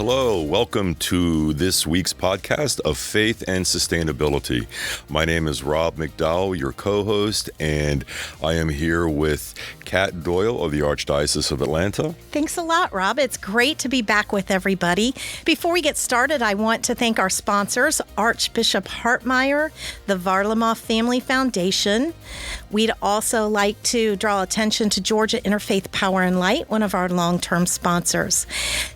Hello, welcome to this week's podcast of Faith and Sustainability. My name is Rob McDowell, your co-host, and I am here with Kat Doyle of the Archdiocese of Atlanta. Thanks a lot, Rob. It's great to be back with everybody. Before we get started, I want to thank our sponsors, Archbishop Hartmeyer, the Varlamov Family Foundation. We'd also like to draw attention to Georgia Interfaith Power and Light, one of our long-term sponsors.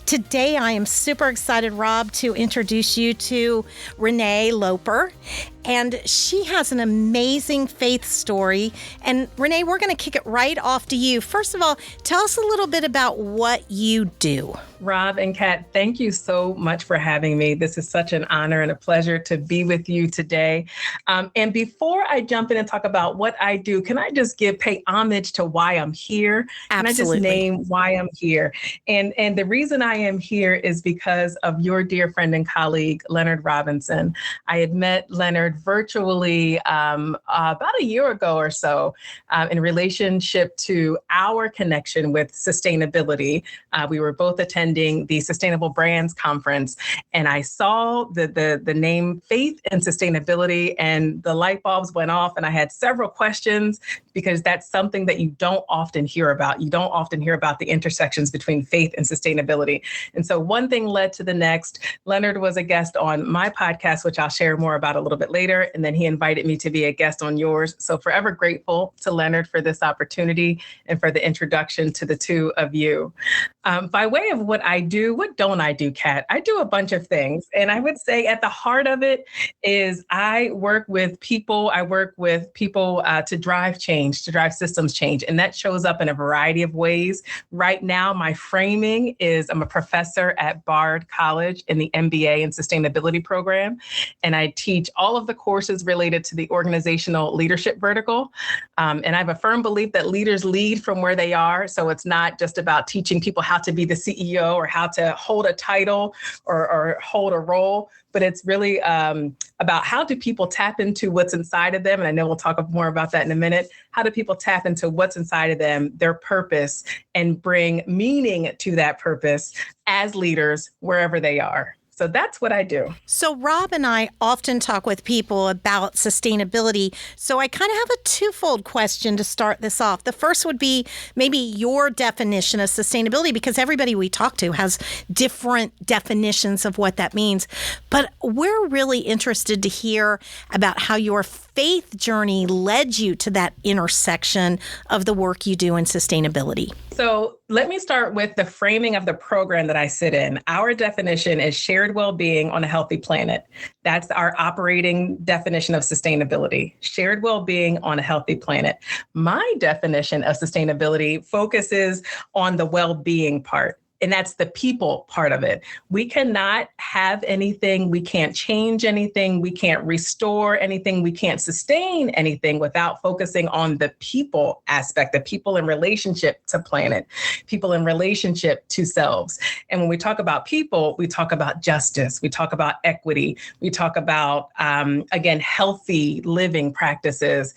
Today, I am super excited, Rob, to introduce you to Renay Loper. And she has an amazing faith story. And Renay, we're going to kick it right off to you. First of all, tell us a little bit about what you do. Rob and Kat, thank you so much for having me. This is such an honor and a pleasure to be with you today. And before I jump in and talk about what I do, can I just pay homage to why I'm here? Absolutely. Can I just name why I'm here? And the reason I am here is because of your dear friend and colleague, Leonard Robinson. I had met Leonard virtually about a year ago or so in relationship to our connection with sustainability. We were both attending the Sustainable Brands Conference, and I saw the name Faith and Sustainability, and the light bulbs went off, and I had several questions because that's something that you don't often hear about. You don't often hear about the intersections between faith and sustainability. And so one thing led to the next. Leonard was a guest on my podcast, which I'll share more about a little bit later. And then he invited me to be a guest on yours. So forever grateful to Leonard for this opportunity and for the introduction to the two of you. By way of what I do, what don't I do, Kat? I do a bunch of things. And I would say at the heart of it is I work with people. I work with people to drive change, to drive systems change. And that shows up in a variety of ways. Right now, my framing is I'm a professor at Bard College in the MBA and Sustainability program. And I teach all of the courses related to the organizational leadership vertical. And I have a firm belief that leaders lead from where they are. So it's not just about teaching people how to be the CEO or how to hold a title or hold a role, but it's really about how do people tap into what's inside of them. And I know we'll talk more about that in a minute. How do people tap into what's inside of them, their purpose, and bring meaning to that purpose as leaders wherever they are? So that's what I do. So Rob and I often talk with people about sustainability. So I kind of have a twofold question to start this off. The first would be maybe your definition of sustainability, because everybody we talk to has different definitions of what that means. But we're really interested to hear about how your faith journey led you to that intersection of the work you do in sustainability. So let me start with the framing of the program that I sit in. Our definition is shared well-being on a healthy planet. That's our operating definition of sustainability, shared well-being on a healthy planet. My definition of sustainability focuses on the well-being part. And that's the people part of it. We cannot have anything. We can't change anything. We can't restore anything. We can't sustain anything without focusing on the people aspect, the people in relationship to planet, people in relationship to selves. And when we talk about people, we talk about justice. We talk about equity. We talk about, again, healthy living practices.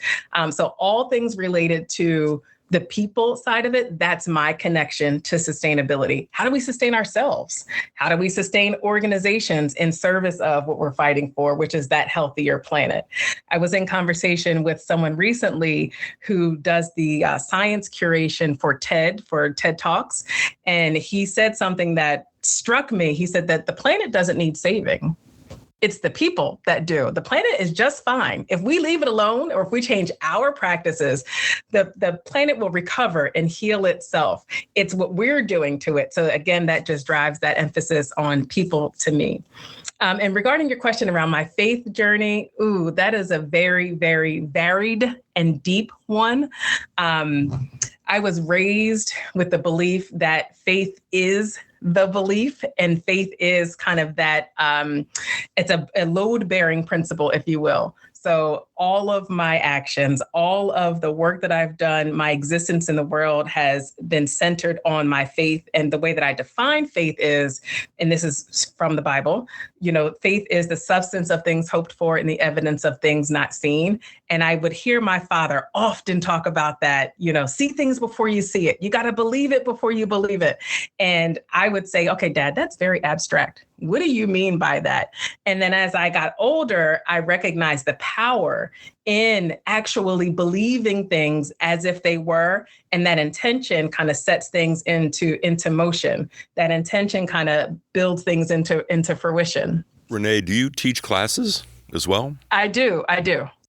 So all things related to the people side of it, that's my connection to sustainability. How do we sustain ourselves? How do we sustain organizations in service of what we're fighting for, which is that healthier planet? I was in conversation with someone recently who does the science curation for TED Talks. And he said something that struck me. He said that the planet doesn't need saving. It's the people that do. The planet is just fine. If we leave it alone or if we change our practices, the planet will recover and heal itself. It's what we're doing to it. So again, that just drives that emphasis on people to me. And regarding your question around my faith journey, that is a very, very varied and deep one. I was raised with the belief that faith is the belief, and faith is kind of that, it's a load-bearing principle, if you will. So all of my actions, all of the work that I've done, my existence in the world has been centered on my faith. And the way that I define faith is, and this is from the Bible, faith is the substance of things hoped for and the evidence of things not seen. And I would hear my father often talk about that, see things before you see it. You got to believe it before you believe it. And I would say, okay, Dad, that's very abstract. What do you mean by that? And then as I got older, I recognized the power in actually believing things as if they were. And that intention kind of sets things into motion. That intention kind of builds things into fruition. Renay, do you teach classes as well? I do.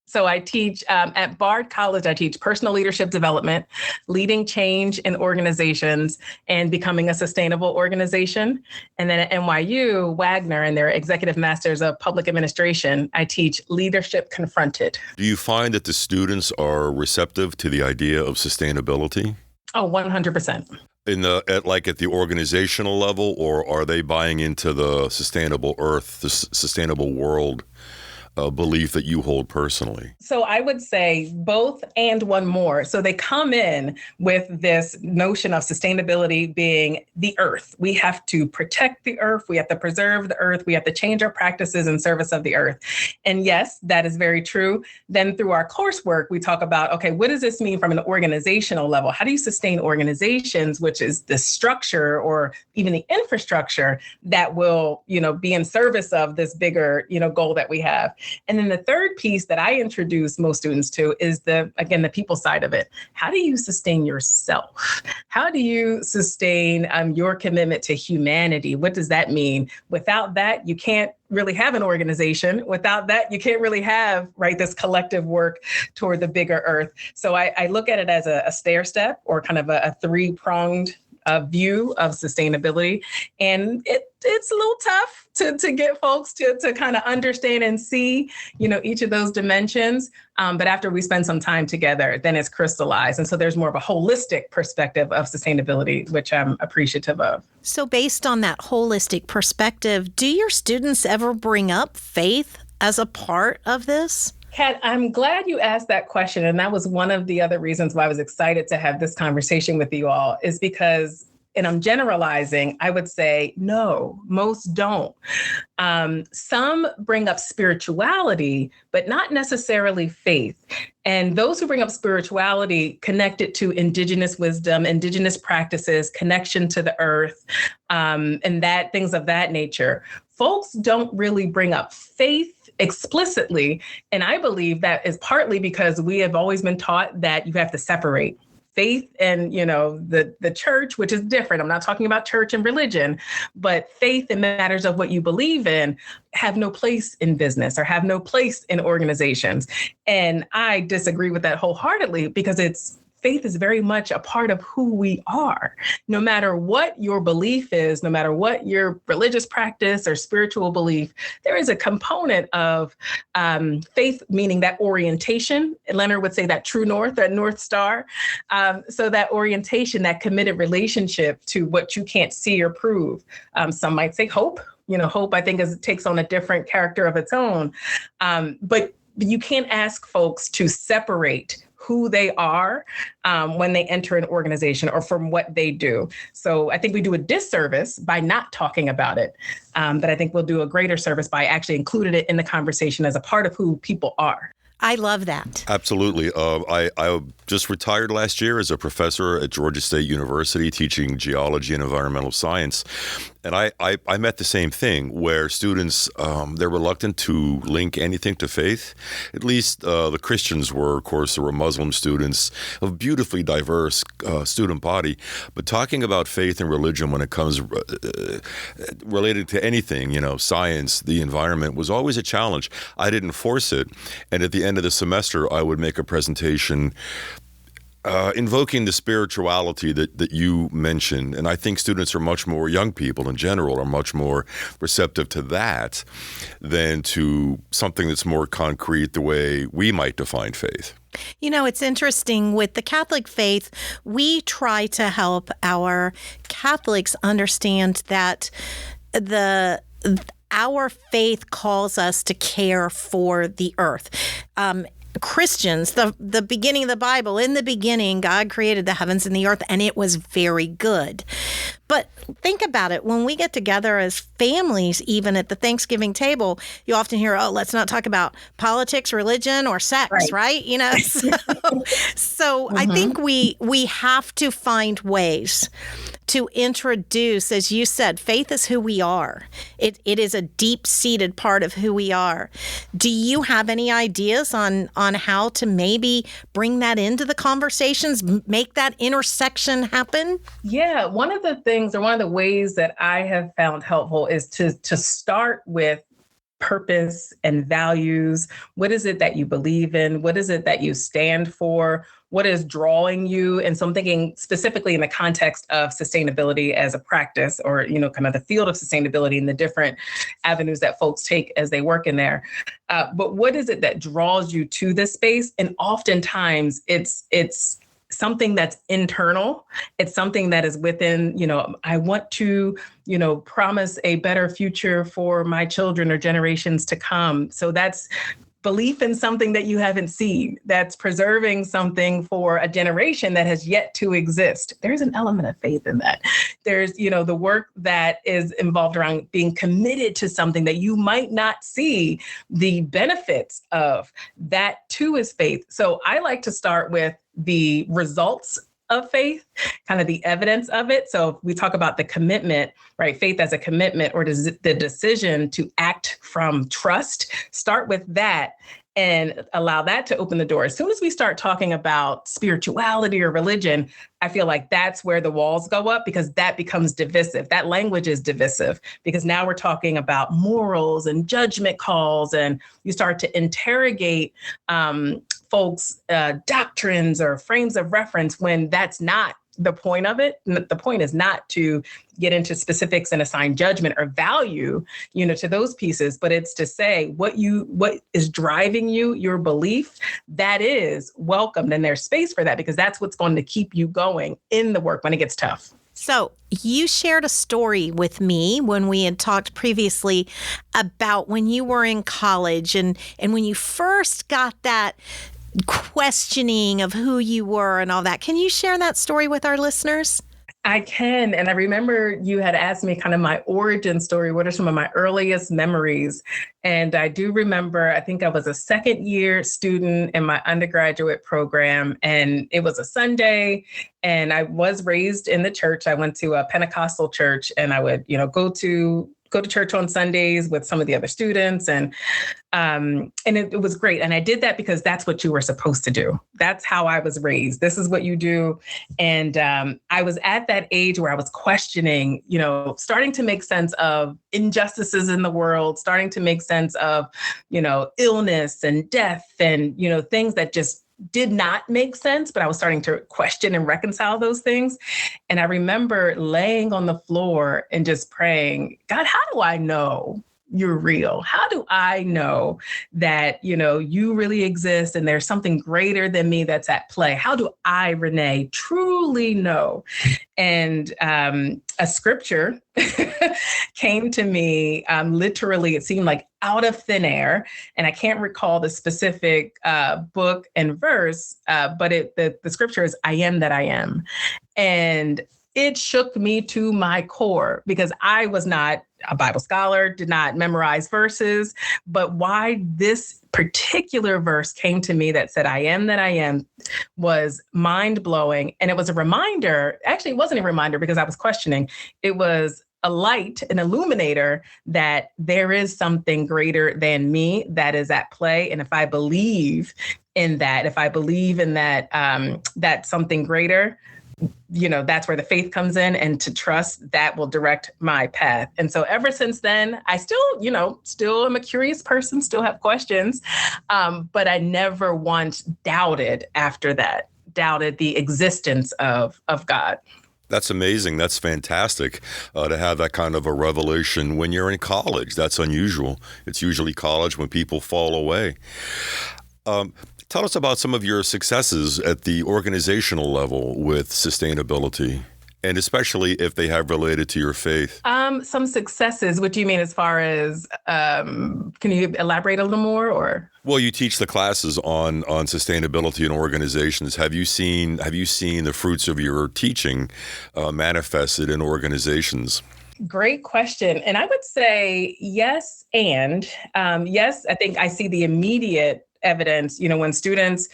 So I teach at Bard College, I teach personal leadership development, leading change in organizations, and becoming a sustainable organization. And then at NYU, Wagner and their Executive Masters of Public Administration, I teach leadership confronted. Do you find that the students are receptive to the idea of sustainability? Oh, 100%. At the organizational level, or are they buying into the sustainable earth, the sustainable world belief that you hold personally? So I would say both and one more. So they come in with this notion of sustainability being the earth. We have to protect the earth. We have to preserve the earth. We have to change our practices in service of the earth. And yes, that is very true. Then through our coursework, we talk about, okay, what does this mean from an organizational level? How do you sustain organizations, which is the structure or even the infrastructure that will, be in service of this bigger, goal that we have? And then the third piece that I introduce most students to is the people side of it. How do you sustain yourself? How do you sustain your commitment to humanity? What does that mean? Without that, you can't really have an organization. Without that, you can't really have, this collective work toward the bigger earth. So I look at it as a stair step or kind of a three-pronged view of sustainability. And it's a little tough to get folks to kind of understand and see, each of those dimensions. But after we spend some time together, then it's crystallized. And so there's more of a holistic perspective of sustainability, which I'm appreciative of. So based on that holistic perspective, do your students ever bring up faith as a part of this? Kat, I'm glad you asked that question. And that was one of the other reasons why I was excited to have this conversation with you all, is because, and I'm generalizing, I would say, no, most don't. Some bring up spirituality, but not necessarily faith. And those who bring up spirituality connect it to indigenous wisdom, indigenous practices, connection to the earth, and that things of that nature. Folks don't really bring up faith explicitly. And I believe that is partly because we have always been taught that you have to separate faith and, the church, which is different. I'm not talking about church and religion, but faith and matters of what you believe in have no place in business or have no place in organizations. And I disagree with that wholeheartedly, because faith is very much a part of who we are. No matter what your belief is, no matter what your religious practice or spiritual belief, there is a component of faith, meaning that orientation. Leonard would say that true north, that North Star. So that orientation, that committed relationship to what you can't see or prove. Some might say hope. Hope, I think, takes on a different character of its own. But you can't ask folks to separate who they are when they enter an organization or from what they do. So I think we do a disservice by not talking about it. But I think we'll do a greater service by actually including it in the conversation as a part of who people are. I love that. Absolutely. I just retired last year as a professor at Georgia State University teaching geology and environmental science. And I met the same thing where students, they're reluctant to link anything to faith. At least the Christians were, of course, there were Muslim students, a beautifully diverse student body. But talking about faith and religion when it comes related to anything, science, the environment, was always a challenge. I didn't force it. And at the end of the semester, I would make a presentation invoking the spirituality that you mentioned. And I think students are much more, young people in general, are much more receptive to that than to something that's more concrete the way we might define faith. It's interesting with the Catholic faith, we try to help our Catholics understand that our faith calls us to care for the earth. Christians, the beginning of the Bible, in the beginning, God created the heavens and the earth, and it was very good. But think about it. When we get together as families, even at the Thanksgiving table, you often hear, oh, let's not talk about politics, religion, or sex, right? You know, so I think we have to find ways to introduce, as you said, faith is who we are. It is a deep-seated part of who we are. Do you have any ideas on how to maybe bring that into the conversations, make that intersection happen? Yeah, one of the things, or one of the ways that I have found helpful is to start with purpose and values. What is it that you believe in? What is it that you stand for? What is drawing you? And so I'm thinking specifically in the context of sustainability as a practice, or, you know, kind of the field of sustainability and the different avenues that folks take as they work in there. But what is it that draws you to this space? And oftentimes it's something that's internal. It's something that is within, you know, I want to, you know, promise a better future for my children or generations to come. So that's belief in something that you haven't seen, that's preserving something for a generation that has yet to exist. There's an element of faith in that. There's, you know, the work that is involved around being committed to something that you might not see the benefits of. That too is faith. So I like to start with the results of faith, kind of the evidence of it. So if we talk about the commitment, right? Faith as a commitment, or the decision to act from trust, start with that and allow that to open the door. As soon as we start talking about spirituality or religion, I feel like that's where the walls go up, because that becomes divisive. That language is divisive, because now we're talking about morals and judgment calls, and you start to interrogate folks' doctrines or frames of reference, when that's not the point of it. The point is not to get into specifics and assign judgment or value, you know, to those pieces, but it's to say what is driving you, your belief, that is welcomed, and there's space for that, because that's what's going to keep you going in the work when it gets tough. So you shared a story with me when we had talked previously about when you were in college and when you first got that questioning of who you were and all that. Can you share that story with our listeners? I can. And I remember you had asked me kind of my origin story. What are some of my earliest memories? And I do remember, I think I was a second year student in my undergraduate program, and it was a Sunday, and I was raised in the church. I went to a Pentecostal church, and I would, you know, go to church on Sundays with some of the other students. And it was great. And I did that because that's what you were supposed to do. That's how I was raised. This is what you do. And I was at that age where I was questioning, you know, starting to make sense of injustices in the world, starting to make sense of, you know, illness and death and, you know, things that just did not make sense, but I was starting to question and reconcile those things. And I remember laying on the floor and just praying, God, how do I know you're real? How do I know that, you know, you really exist and there's something greater than me that's at play? How do I, Renay, truly know? And a scripture came to me, literally, it seemed like out of thin air. And I can't recall the specific book and verse, but the scripture is, I am that I am. And it shook me to my core, because I was not a Bible scholar, did not memorize verses, but why this particular verse came to me that said, I am that I am, was mind blowing. And it was a reminder. Actually, it wasn't a reminder, because I was questioning. It was a light, an illuminator, that there is something greater than me that is at play. And if I believe in that, that something greater, you know, that's where the faith comes in, and to trust that will direct my path. And so ever since then, I still am a curious person, still have questions, but I never once doubted the existence of God. That's amazing. That's fantastic to have that kind of a revelation when you're in college. That's unusual. It's usually college when people fall away. Tell us about some of your successes at the organizational level with sustainability. And especially if they have related to your faith. Some successes. What do you mean as far as, can you elaborate a little more or? Well, you teach the classes on sustainability in organizations. Have you seen the fruits of your teaching manifested in organizations? Great question. And I would say yes. And yes, I think I see the immediate evidence, when students,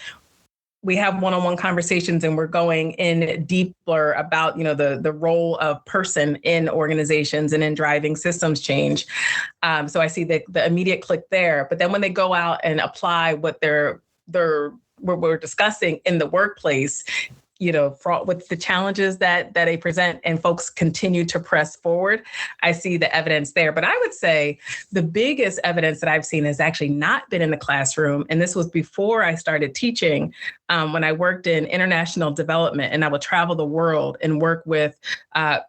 we have one-on-one conversations and we're going in deeper about, the role of person in organizations and in driving systems change. So I see the immediate click there. But then when they go out and apply what we're discussing in the workplace, fraught with the challenges that they present and folks continue to press forward, I see the evidence there. But I would say the biggest evidence that I've seen has actually not been in the classroom. And this was before I started teaching, when I worked in international development, and I would travel the world and work with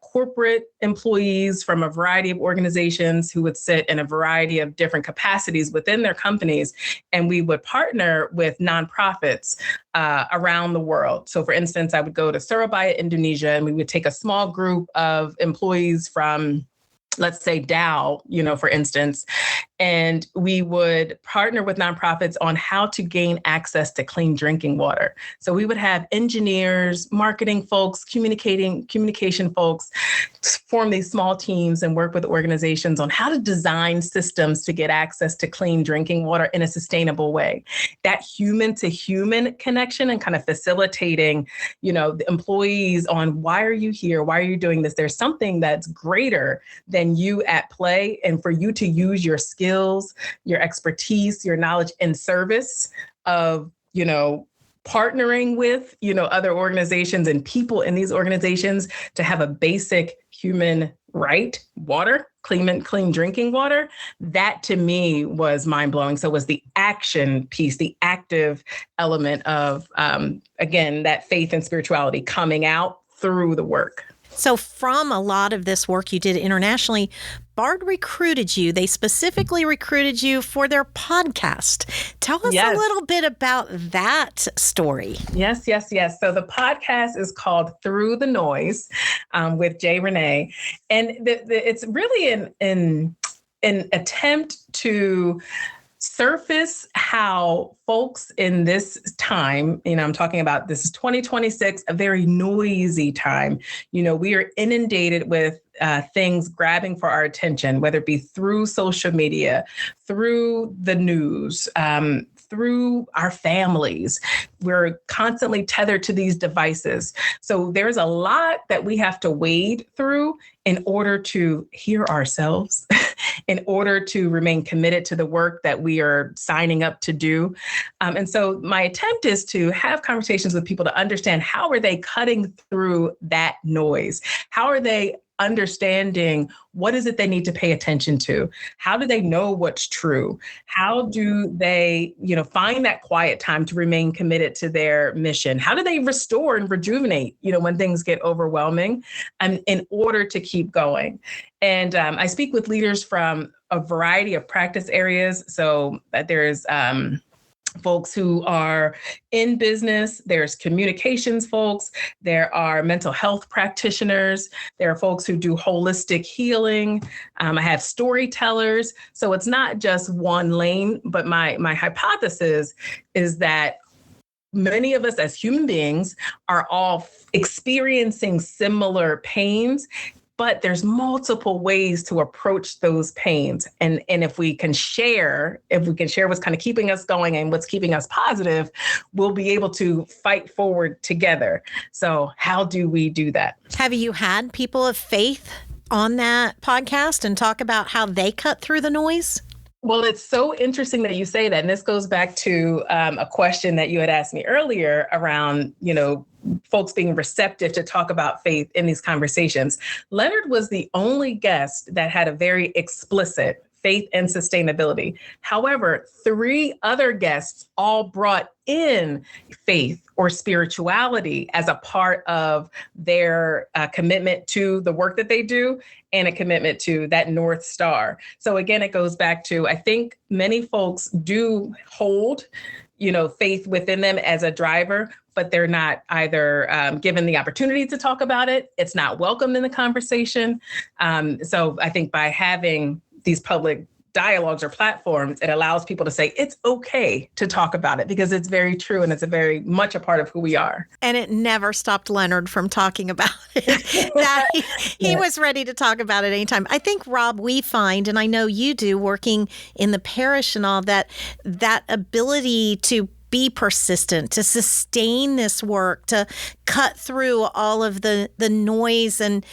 corporate employees from a variety of organizations who would sit in a variety of different capacities within their companies. And we would partner with nonprofits around the world. So for instance, I would go to Surabaya, Indonesia, and we would take a small group of employees from, let's say Dow, for instance, and we would partner with nonprofits on how to gain access to clean drinking water. So we would have engineers, marketing folks, communication folks form these small teams and work with organizations on how to design systems to get access to clean drinking water in a sustainable way. That human to human connection and kind of facilitating, the employees on why are you here? Why are you doing this? There's something that's greater than you at play, and for you to use your skills, your expertise, your knowledge in service of, partnering with, other organizations and people in these organizations to have a basic human right, water, clean drinking water. That to me was mind blowing. So it was the action piece, the active element of, again, that faith and spirituality coming out through the work. So from a lot of this work you did internationally, Bard recruited you. They specifically recruited you for their podcast. Tell us a little bit about that story. Yes. So the podcast is called Through the Noise with Jay Renay. And it's really an attempt to surface how folks in this time, I'm talking about this is 2026, a very noisy time. We are inundated with things grabbing for our attention, whether it be through social media, through the news, through our families. We're constantly tethered to these devices. So there's a lot that we have to wade through in order to hear ourselves, in order to remain committed to the work that we are signing up to do. And so my attempt is to have conversations with people to understand how are they cutting through that noise? How are they understanding what is it they need to pay attention to? How do they know what's true? How do they, find that quiet time to remain committed to their mission? How do they restore and rejuvenate, when things get overwhelming, in order to keep going? And I speak with leaders from a variety of practice areas. So there's folks who are in business, there's communications folks, there are mental health practitioners, there are folks who do holistic healing. I have storytellers. So it's not just one lane, but my hypothesis is that many of us as human beings are all experiencing similar pains, but there's multiple ways to approach those pains. And if we can share what's kind of keeping us going and what's keeping us positive, we'll be able to fight forward together. So how do we do that? Have you had people of faith on that podcast and talk about how they cut through the noise? Well, it's so interesting that you say that. And this goes back to a question that you had asked me earlier around, folks being receptive to talk about faith in these conversations. Leonard was the only guest that had a very explicit faith and sustainability. However, 3 other guests all brought in faith or spirituality as a part of their commitment to the work that they do and a commitment to that North Star. So again, it goes back to, I think many folks do hold faith within them as a driver, but they're not either given the opportunity to talk about it. It's not welcomed in the conversation. So I think by having these public dialogues or platforms, it allows people to say it's okay to talk about it because it's very true and it's a very much a part of who we are. And it never stopped Leonard from talking about it. He was ready to talk about it anytime. I think, Rob, we find, and I know you do, working in the parish and all that ability to be persistent, to sustain this work, to cut through all of the noise and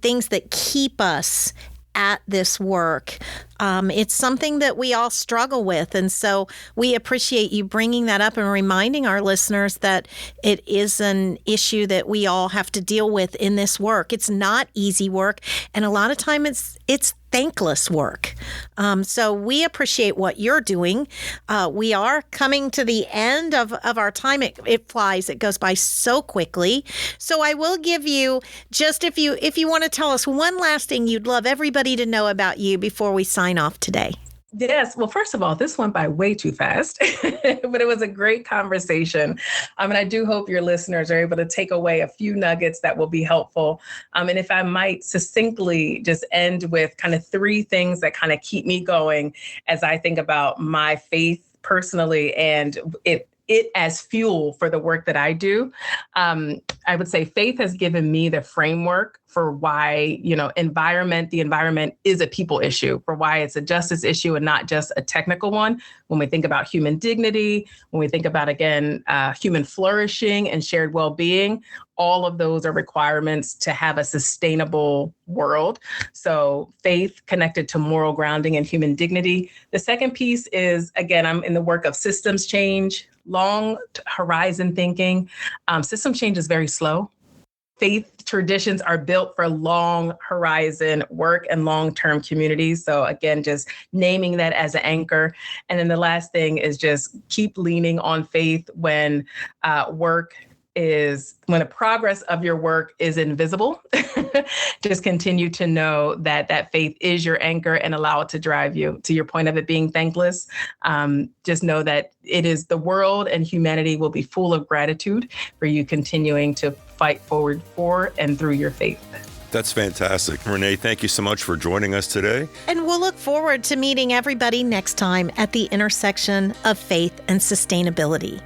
things that keep us at this work. It's something that we all struggle with. And so we appreciate you bringing that up and reminding our listeners that it is an issue that we all have to deal with in this work. It's not easy work. And a lot of time it's thankless work. So we appreciate what you're doing. We are coming to the end of our time. It flies. It goes by so quickly. So I will give you just if you want to tell us one last thing you'd love everybody to know about you before we sign off today. Yes. Well, first of all, this went by way too fast, but it was a great conversation. And I do hope your listeners are able to take away a few nuggets that will be helpful. And if I might succinctly just end with kind of 3 things that kind of keep me going as I think about my faith personally and it as fuel for the work that I do. I would say faith has given me the framework for why, the environment is a people issue, for why it's a justice issue and not just a technical one. When we think about human dignity, when we think about, again, human flourishing and shared well-being, all of those are requirements to have a sustainable world. So faith connected to moral grounding and human dignity. The second piece is, again, I'm in the work of systems change, long horizon thinking. System change is very slow. Faith traditions are built for long horizon work and long-term communities. So again, just naming that as an anchor. And then the last thing is just keep leaning on faith when when the progress of your work is invisible. Just continue to know that faith is your anchor and allow it to drive you. To your point of it being thankless, just know that it is the world and humanity will be full of gratitude for you continuing to fight forward for and through your faith. That's fantastic. Renay, thank you so much for joining us today. And we'll look forward to meeting everybody next time at the intersection of faith and sustainability.